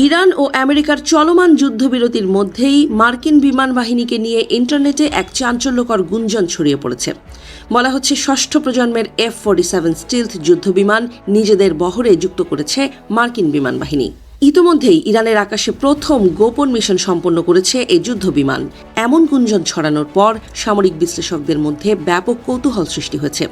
Iran ও আমেরিকার চলমান যুদ্ধবিরতির মধ্যেই মার্কিন বিমান বাহিনীকে নিয়ে ইন্টারনেটে এক চাঞ্চল্যকর গুঞ্জন ছড়িয়ে পড়েছে। বলা হচ্ছে ষষ্ঠ প্রজন্মের F-47 স্টিলথ যুদ্ধবিমান নিজেদের বহরে যুক্ত করেছে মার্কিন বিমান বাহিনী। ইতোমধ্যেই ইরানের আকাশে প্রথম গোপন মিশন সম্পন্ন করেছে এই যুদ্ধবিমান। এমন গুঞ্জন ছড়ানোর পর সামরিক বিশ্লেষকদের মধ্যে ব্যাপক কৌতূহল সৃষ্টি হয়েছে,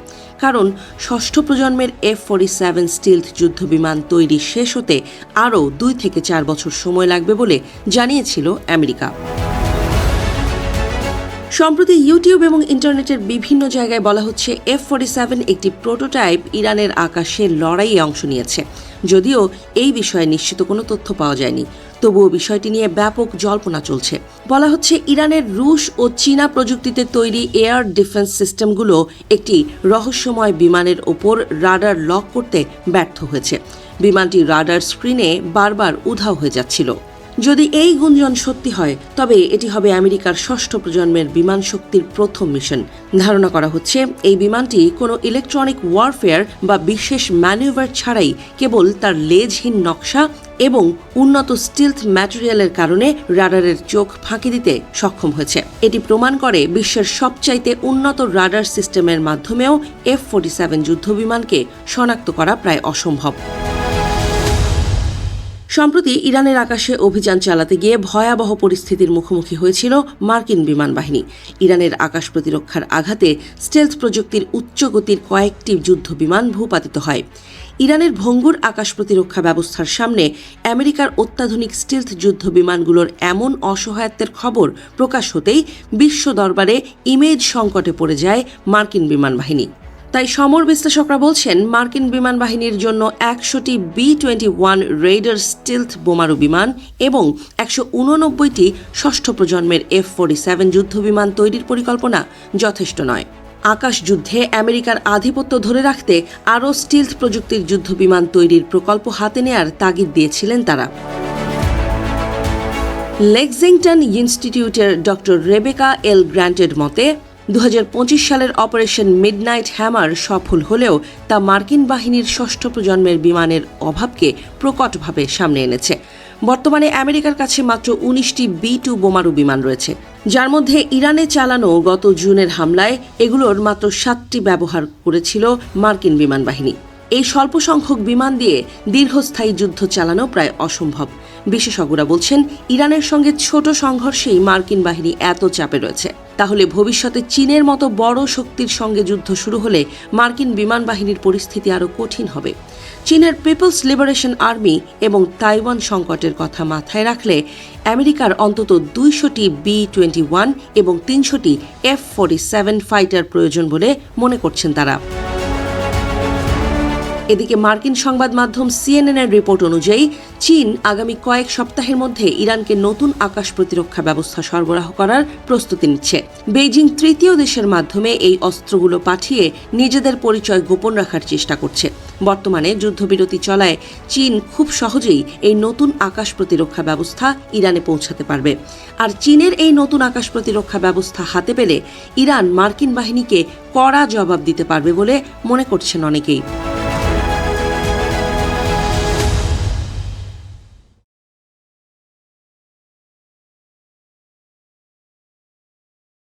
কারণ ষষ্ঠ প্রজন্মের F-47 স্টিলথ যুদ্ধবিমান তৈরি শেষ হতে আরও 2 থেকে 4 বছর সময় লাগবে বলে জানিয়েছিল আমেরিকা। সম্প্রতি ইউটিউব এবং ইন্টারনেটের বিভিন্ন জায়গায় বলা হচ্ছে F-47 একটি প্রোটোটাইপ ইরানের আকাশে লড়াইয়ে অংশ নিয়েছে। যদিও এই বিষয়ে নিশ্চিত কোনো তথ্য পাওয়া যায়নি, তবুও বিষয়টি নিয়ে ব্যাপক জল্পনা চলছে। বলা হচ্ছে ইরানের রুশ ও চীনা প্রযুক্তিতে তৈরি এয়ার ডিফেন্স সিস্টেমগুলো একটি রহস্যময় বিমানের ওপর রাডার লক করতে ব্যর্থ হয়েছে। বিমানটি রাডার স্ক্রিনে বারবার উধাও হয়ে যাচ্ছিল। যদি এই গুঞ্জন সত্যি হয়, তবে এটি হবে আমেরিকার ষষ্ঠ প্রজন্মের বিমান শক্তির প্রথম মিশন। ধারণা করা হচ্ছে এই বিমানটি কোনো ইলেকট্রনিক ওয়ারফেয়ার বা বিশেষ ম্যানুভার ছাড়াই কেবল তার লেজহীন নকশা এবং উন্নত স্টিলথ ম্যাটেরিয়ালের কারণে রাডারের চোখ ফাঁকি দিতে সক্ষম হয়েছে। এটি প্রমাণ করে বিশ্বের সবচাইতে উন্নত রাডার সিস্টেমের মাধ্যমেও F-47 যুদ্ধবিমানকে শনাক্ত করা প্রায় অসম্ভব। সম্প্রতি ইরানের আকাশে অভিযান চালাতে গিয়ে ভয়াবহ পরিস্থিতির মুখোমুখি হয়েছিল মার্কিন বিমান বাহিনী। ইরানের আকাশ প্রতিরক্ষার আঘাতে স্টেলথ প্রযুক্তির উচ্চ গতির কয়েকটি যুদ্ধবিমান ভূপাতিত হয়। ইরানের ভঙ্গুর আকাশ প্রতিরক্ষা ব্যবস্থার সামনে আমেরিকার অত্যাধুনিক স্টিলথ যুদ্ধবিমানগুলোর এমন অসহায়ত্বের খবর প্রকাশ হতেই বিশ্ব দরবারে ইমেজ সংকটে পড়ে যায় মার্কিন বিমান বাহিনী। তাই সমর বিশ্লেষকরা বলছেন, মার্কিন বিমান বাহিনীর জন্য 100টি B-21 রেইডার স্টিলথ বোমারু বিমান এবং 189টি ষষ্ঠ প্রজন্মের F-47 যুদ্ধবিমান তৈরির পরিকল্পনা যথেষ্ট নয়। আকাশ যুদ্ধে আমেরিকার আধিপত্য ধরে রাখতে আরও স্টিলথ প্রযুক্তির যুদ্ধবিমান তৈরির প্রকল্প হাতে নেয়ার তাগিদ দিয়েছিলেন তারা। লেক্সিংটন ইনস্টিটিউটের ডক্টর রেবেকা এল গ্র্যান্টের মতে 2025 সালের অপারেশন মিডনাইট হ্যামার সফল হলেও তা মার্কিন বাহিনীর ষষ্ঠ প্রজন্মের বিমানের অভাবকে প্রকটভাবে সামনে এনেছে। বর্তমানে আমেরিকার কাছে মাত্র 19টি B-2 বোমারু বিমান রয়েছে, যার মধ্যে ইরানে চালানো গত জুনের হামলায় এগুলোর মাত্র 7টি ব্যবহার করেছিল মার্কিন বিমান বাহিনী। এই স্বল্প সংখ্যক বিমান দিয়ে দীর্ঘস্থায়ী যুদ্ধ চালানো প্রায় অসম্ভব। বিশেষজ্ঞরা বলছেন, ইরানের সঙ্গে ছোট সংঘর্ষেই মার্কিন বাহিনী এত চাপে রয়েছে। তাহলে ভবিষ্যতে চীনের মতো বড় শক্তির সঙ্গে যুদ্ধ শুরু হলে মার্কিন বিমান বাহিনীর পরিস্থিতি আরও কঠিন হবে। চীনের পিপলস লিবারেশন আর্মি এবং তাইওয়ান সংকটের কথা মাথায় রাখলে আমেরিকার অন্তত 200টি B-21 এবং 300টি F-47 ফাইটার প্রয়োজন বলে মনে করছেন তারা। এদিকে মার্কিন সংবাদ মাধ্যম CNN-এর রিপোর্ট অনুযায়ী চীন আগামী কয়েক সপ্তাহের মধ্যে ইরানকে নতুন আকাশ প্রতিরক্ষা ব্যবস্থা সরবরাহ করার প্রস্তুতি নিচ্ছে। বেইজিং তৃতীয় দেশের মাধ্যমে এই অস্ত্রগুলো পাঠিয়ে নিজেদের পরিচয় গোপন রাখার চেষ্টা করছে। বর্তমানে যুদ্ধবিরতি চলায় চীন খুব সহজেই এই নতুন আকাশ প্রতিরক্ষা ব্যবস্থা ইরানে পৌঁছাতে পারবে। আর চীনের এই নতুন আকাশ প্রতিরক্ষা ব্যবস্থা হাতে পেলে ইরান মার্কিন বাহিনীকে কড়া জবাব দিতে পারবে বলে মনে করছেন অনেকেই।